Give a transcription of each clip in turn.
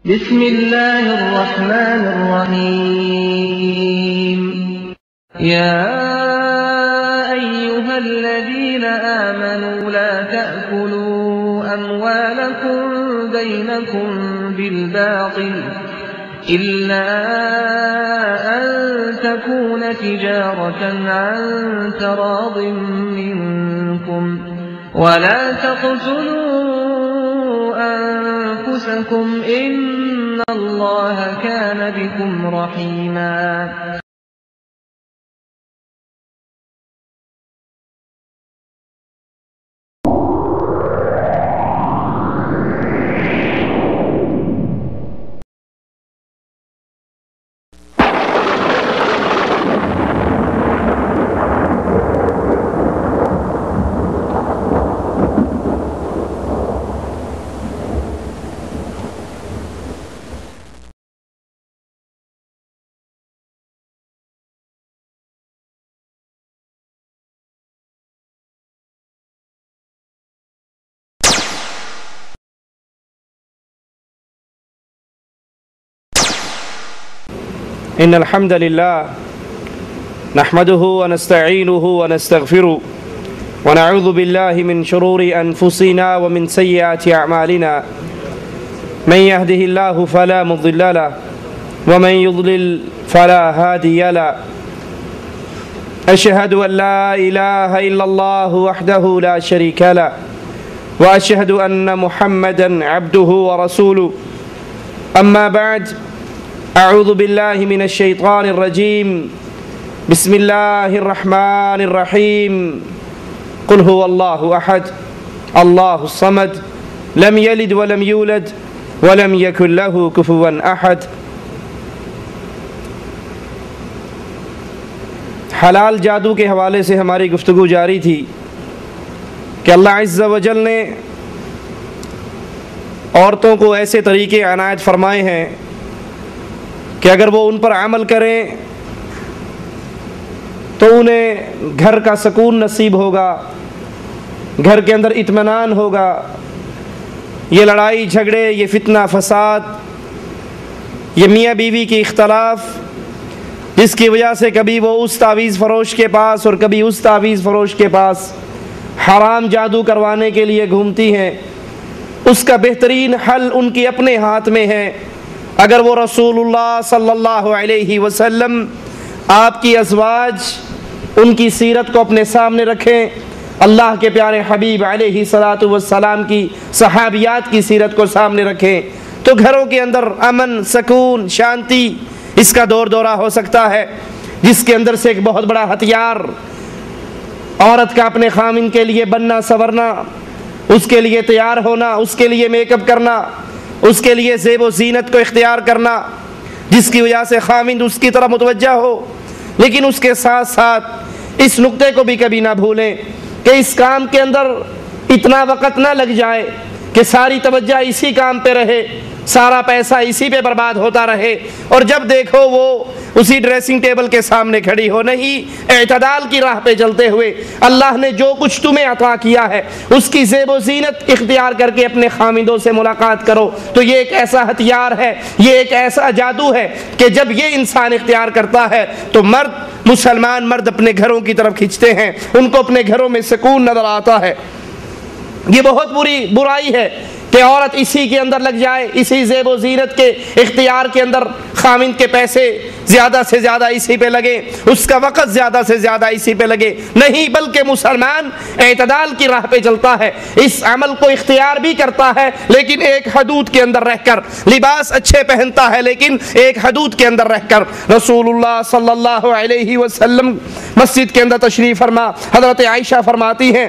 بسم الله الرحمن الرحيم. يا أيها الذين آمنوا لا تأكلوا أموالكم بينكم بالباطل إلا أن تكون تجارة عن تراض منكم ولا تقتلوا أنفسكم إن الله كان بكم رحيما. إن الحمد لله نحمده ونستعينه ونستغفره ونعوذ بالله من شرور أنفسنا ومن سيئات أعمالنا من يهده الله فلا مضل له ومن يضلل فلا هادي له أشهد أن لا إله إلا الله وحده لا شريك له وأشهد أن محمدا عبده ورسوله أما بعد أعوذ بالله من الشيطان الرجيم بسم الله الرحمن الرحيم قل هو الله أحد الله الصمد لم يلد ولم يولد ولم يكن له كفوا أحد. حلال جادو کے حوالے سے ہماری گفتگو جاری تھی کہ اللہ عز و جل نے عورتوں کو ایسے طریقے عنایت فرمائے ہیں کہ اگر وہ ان پر عمل کریں تو انہیں گھر کا سکون نصیب ہوگا، گھر کے اندر اطمینان ہوگا. یہ لڑائی جھگڑے، یہ فتنہ فساد، یہ میاں بیوی کی اختلاف جس کی وجہ سے کبھی وہ اس تعویذ فروش کے پاس اور کبھی اس تعویذ فروش کے پاس حرام جادو کروانے کے لیے گھومتی ہیں، اس کا بہترین حل ان کے اپنے ہاتھ میں ہے. اگر وہ رسول اللہ صلی اللہ علیہ وسلم، آپ کی ازواج، ان کی سیرت کو اپنے سامنے رکھیں، اللہ کے پیارے حبیب علیہ الصلاۃ والسلام کی صحابیات کی سیرت کو سامنے رکھیں تو گھروں کے اندر امن، سکون، شانتی اس کا دور دورہ ہو سکتا ہے. جس کے اندر سے ایک بہت بڑا ہتھیار عورت کا اپنے خامن کے لیے بننا سنورنا، اس کے لیے تیار ہونا، اس کے لیے میک اپ کرنا، اس کے لیے زیب و زینت کو اختیار کرنا جس کی وجہ سے خامند اس کی طرف متوجہ ہو. لیکن اس کے ساتھ ساتھ اس نقطے کو بھی کبھی نہ بھولیں کہ اس کام کے اندر اتنا وقت نہ لگ جائے کہ ساری توجہ اسی کام پہ رہے، سارا پیسہ اسی پہ برباد ہوتا رہے اور جب دیکھو وہ اسی ڈریسنگ ٹیبل کے سامنے کھڑی ہو. نہیں، اعتدال کی راہ پہ چلتے ہوئے اللہ نے جو کچھ تمہیں عطا کیا ہے اس کی زیب و زینت اختیار کر کے اپنے خامندوں سے ملاقات کرو. تو یہ ایک ایسا ہتھیار ہے، یہ ایک ایسا جادو ہے کہ جب یہ انسان اختیار کرتا ہے تو مسلمان مرد اپنے گھروں کی طرف کھنچتے ہیں، ان کو اپنے گھروں میں سکون نظر آتا ہے. یہ بہت بری برائی ہے کہ عورت اسی کے اندر لگ جائے، اسی زیب و زینت کے اختیار کے اندر خامند کے پیسے زیادہ سے زیادہ اسی پہ لگے، اس کا وقت زیادہ سے زیادہ اسی پہ لگے. نہیں، بلکہ مسلمان اعتدال کی راہ پہ چلتا ہے، اس عمل کو اختیار بھی کرتا ہے لیکن ایک حدود کے اندر رہ کر. لباس اچھے پہنتا ہے لیکن ایک حدود کے اندر رہ کر. رسول اللہ صلی اللہ علیہ وسلم مسجد کے اندر تشریف فرما، حضرت عائشہ فرماتی ہیں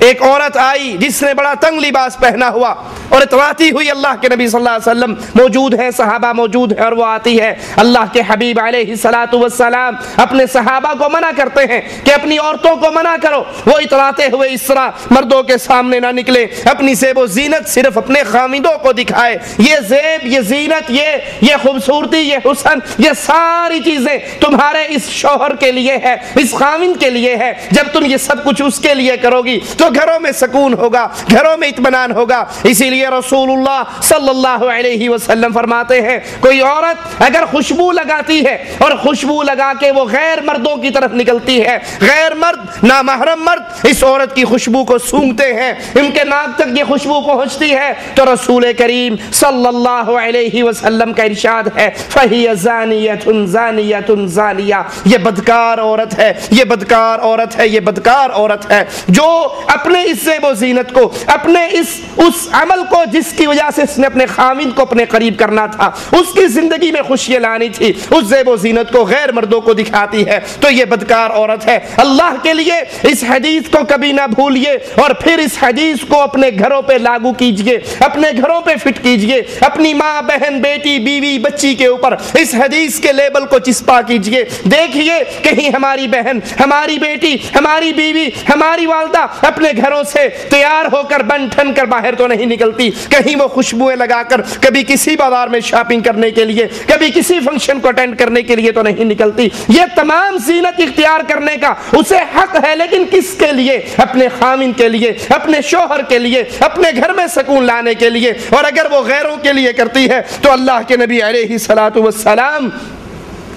ایک عورت آئی جس نے بڑا تنگ لباس پہنا ہوا اور اتراتی ہوئی اللہ کے نبی صلی اللہ علیہ وسلم موجود ہیں، صحابہ موجود ہیں اور وہ آتی ہے. اللہ کے حبیب علیہ الصلاۃ والسلام اپنے صحابہ کو منع کرتے ہیں کہ اپنی عورتوں کو منع کرو وہ اتراتے ہوئے اس طرح مردوں کے سامنے نہ نکلے، اپنی زیب و زینت صرف اپنے خامندوں کو دکھائے. یہ زیب، یہ زینت، یہ خوبصورتی، یہ حسن، یہ ساری چیزیں تمہارے اس شوہر کے لیے ہے، اس خامند کے لیے ہے. جب تم یہ سب کچھ اس کے لیے کرو گی تو گھروں میں سکون ہوگا، گھروں میں اطمینان ہوگا۔ اسی لیے رسول اللہ صلی اللہ علیہ وسلم فرماتے ہیں کوئی عورت اگر خوشبو لگاتی ہے اور خوشبو لگا کے وہ غیر مردوں کی طرف نکلتی ہے، غیر مرد نامحرم مرد اس عورت کی خوشبو کو سونگھتے ہیں، ان کے ناک تک یہ خوشبو پہنچتی ہے، تو رسول کریم صلی اللہ علیہ وسلم کا ارشاد ہے فَهِيَ زَانِيَةٌ زَانِيَةٌ زَانِيَةٌ، یہ بدکار عورت ہے، یہ بدکار عورت ہے، یہ بدکار عورت ہے جو اپنے اس زیب و زینت کو، اپنے اس عمل کو جس کی وجہ سے اس نے اپنے خاوند کو اپنے قریب کرنا تھا، اس کی زندگی میں خوشی لانی تھی، اس زیب و زینت کو غیر مردوں کو دکھاتی ہے، تو یہ بدکار عورت ہے۔ اللہ کے لیے اس حدیث کو کبھی نہ بھولیے اور پھر اس حدیث کو اپنے گھروں پہ لاگو کیجئے، اپنے گھروں پہ فٹ کیجئے، اپنی ماں بہن بیٹی بیوی بچی کے اوپر اس حدیث کے لیبل کو چسپا کیجئے۔ دیکھیے کہیں ہماری بہن، ہماری بیٹی، ہماری بیوی، ہماری والدہ اپنے گھروں سے تیار ہو کر بن ٹھن کر باہر تو نہیں نکلتی، کہیں وہ خوشبوئیں لگا کر کبھی کسی بازار میں شاپنگ کرنے کے لیے، کبھی کسی فنکشن کو اٹینڈ کرنے کے لیے تو نہیں نکلتی۔ یہ تمام زینت اختیار کرنے کا اسے حق ہے، لیکن کس کے لیے؟ اپنے خامن کے لیے، اپنے شوہر کے لیے، اپنے گھر میں سکون لانے کے لیے۔ اور اگر وہ غیروں کے لیے کرتی ہے تو اللہ کے نبی علیہ الصلوۃ والسلام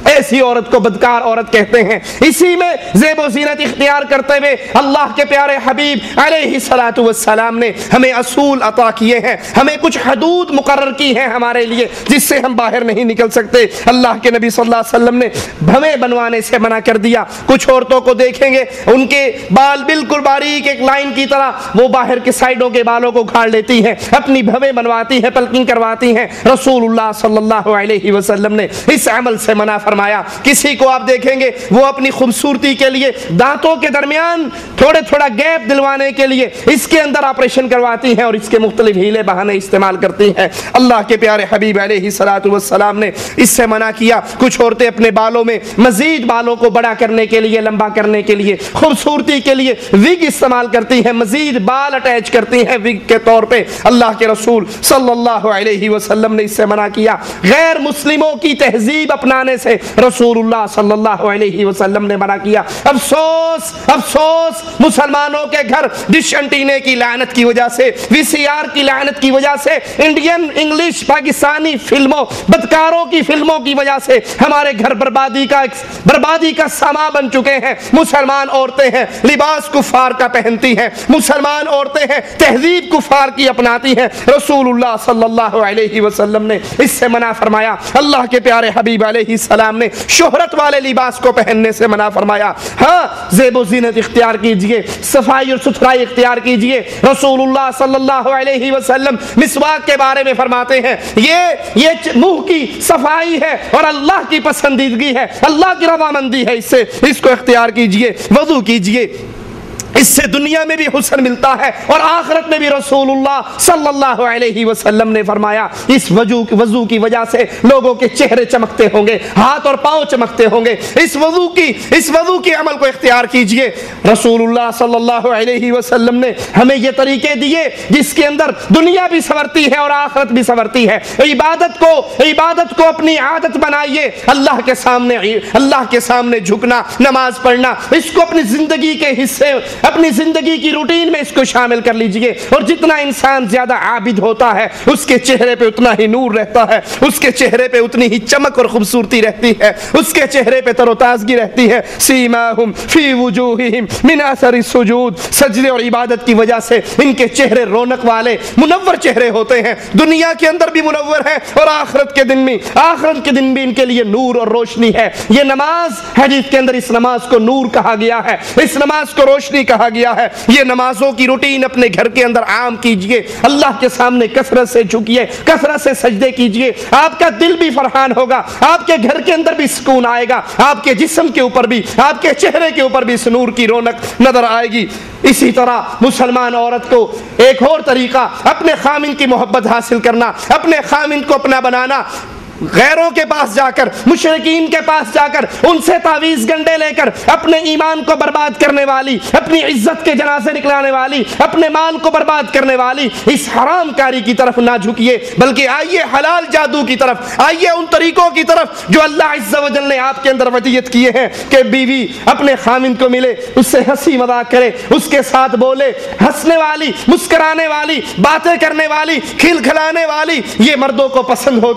ایسی عورت کو بدکار عورت کہتے ہیں۔ اسی میں زیب و زینت اختیار کرتے ہوئے اللہ کے پیارے حبیب علیہ الصلوۃ والسلام نے ہمیں اصول عطا کیے ہیں، ہمیں کچھ حدود مقرر کی ہیں ہمارے لیے جس سے ہم باہر نہیں نکل سکتے۔ اللہ کے نبی صلی اللہ علیہ وسلم نے بھویں بنوانے سے منع کر دیا۔ کچھ عورتوں کو دیکھیں گے ان کے بال بالکل باریک ایک لائن کی طرح وہ باہر کے سائڈوں کے بالوں کو کھاڑ لیتی ہیں، اپنی بھویں بنواتی ہیں، پلکنگ کرواتی ہیں۔ رسول اللہ صلی اللہ علیہ وسلم نے اس عمل سے منع فرمایا۔ کسی کو آپ دیکھیں گے وہ اپنی خوبصورتی کے لیے دانتوں کے درمیان تھوڑا گیپ دلوانے کے لیے اس کے اندر آپریشن کرواتی ہیں اور اس کے مختلف ہیلے بہانے استعمال کرتی ہیں۔ اللہ کے پیارے حبیب علیہ الصلوۃ والسلام نے اس سے منع کیا۔ کچھ عورتیں اپنے بالوں میں مزید بالوں کو بڑا کرنے کے لیے، لمبا کرنے کے لیے، خوبصورتی کے لیے وگ استعمال کرتی ہیں، مزید بال اٹیچ کرتی ہیں وگ کے طور پہ۔ اللہ کے رسول صلی اللہ علیہ وسلم نے اس سے منع کیا۔ غیر مسلموں کی تہذیب اپنانے سے رسول اللہ صلی اللہ علیہ وسلم نے منع کیا۔ افسوس افسوس مسلمانوں کے گھر ڈش انٹینے کی لعنت کی وجہ سے، وی سی آر کی لعنت کی وجہ سے، انڈین انگلش پاکستانی فلموں، بدکاروں کی فلموں کی وجہ سے ہمارے گھر بربادی کا سامان بن چکے ہیں۔ مسلمان عورتیں ہیں لباس کفار کا پہنتی ہیں، مسلمان عورتیں ہیں تہذیب کفار کی اپناتی ہیں۔ رسول اللہ صلی اللہ علیہ وسلم نے اس سے منع فرمایا۔ اللہ کے پیارے حبیب علیہ السلام نے شہرت والے لباس کو پہننے سے منع فرمایا۔ ہاں زیب و زینت اختیار کیجئے، صفائی اور ستھرائی اختیار کیجئے۔ رسول اللہ صلی اللہ علیہ وسلم مسواک کے بارے میں فرماتے ہیں یہ منہ کی صفائی ہے اور اللہ کی پسندیدگی ہے، اللہ کی رضامندی ہے، اس کو اختیار کیجئے۔ وضو کیجئے، اس سے دنیا میں بھی حسن ملتا ہے اور آخرت میں بھی۔ رسول اللہ صلی اللہ علیہ وسلم نے فرمایا اس وضو کی وجہ سے لوگوں کے چہرے چمکتے ہوں گے، ہاتھ اور پاؤں چمکتے ہوں گے۔ اس وضو کی عمل کو اختیار کیجئے۔ رسول اللہ صلی اللہ علیہ وسلم نے ہمیں یہ طریقے دیے جس کے اندر دنیا بھی سنورتی ہے اور آخرت بھی سنورتی ہے۔ عبادت کو اپنی عادت بنائیے، اللہ کے سامنے جھکنا، نماز پڑھنا، اس کو اپنی زندگی کے حصے، اپنی زندگی کی روٹین میں اس کو شامل کر لیجئے۔ اور جتنا انسان زیادہ عابد ہوتا ہے اس کے چہرے پہ اتنا ہی نور رہتا ہے، اس کے چہرے پہ اتنی ہی چمک اور خوبصورتی رہتی ہے، اس کے چہرے پہ تر و تازگی رہتی ہے۔ سیماہم فی وجوہہم من اثر السجود، سجدے اور عبادت کی وجہ سے ان کے چہرے رونق والے منور چہرے ہوتے ہیں، دنیا کے اندر بھی منور ہے اور آخرت کے دن بھی ان کے لیے نور اور روشنی ہے۔ یہ نماز، حدیث کے اندر اس نماز کو نور کہا گیا ہے، اس نماز کو روشنی کہا گیا ہے۔ یہ نمازوں کی روٹین اپنے گھر کے اندر عام کیجئے، اللہ کے سامنے کثرت سے جھکیے، کثرت سے سجدے کیجئے، آپ کا دل بھی فرحان ہوگا، آپ کے گھر کے اندر بھی سکون آئے گا، آپ کے جسم کے اوپر بھی، آپ کے چہرے کے اوپر بھی اس نور کی رونق نظر آئے گی۔ اسی طرح مسلمان عورت کو ایک اور طریقہ اپنے خامن کی محبت حاصل کرنا، اپنے خامن کو اپنا بنانا، غیروں کے پاس جا کر، مشرکین کے پاس جا کر ان سے تعویذ گنڈے لے کر اپنے ایمان کو برباد کرنے والی، اپنی عزت کے جنازے نکلانے والی، اپنے مال کو برباد کرنے والی اس حرام کاری کی طرف نہ جھکیے، بلکہ آئیے حلال جادو کی طرف، آئیے ان طریقوں کی طرف جو اللہ عز و جل نے آپ کے اندر ودیت کیے ہیں کہ بیوی اپنے خامند کو ملے، اس سے ہنسی مذاق کرے، اس کے ساتھ بولے، ہنسنے والی، مسکرانے والی، باتیں کرنے والی، کھلکھلانے والی، یہ مردوں کو پسند ہوتی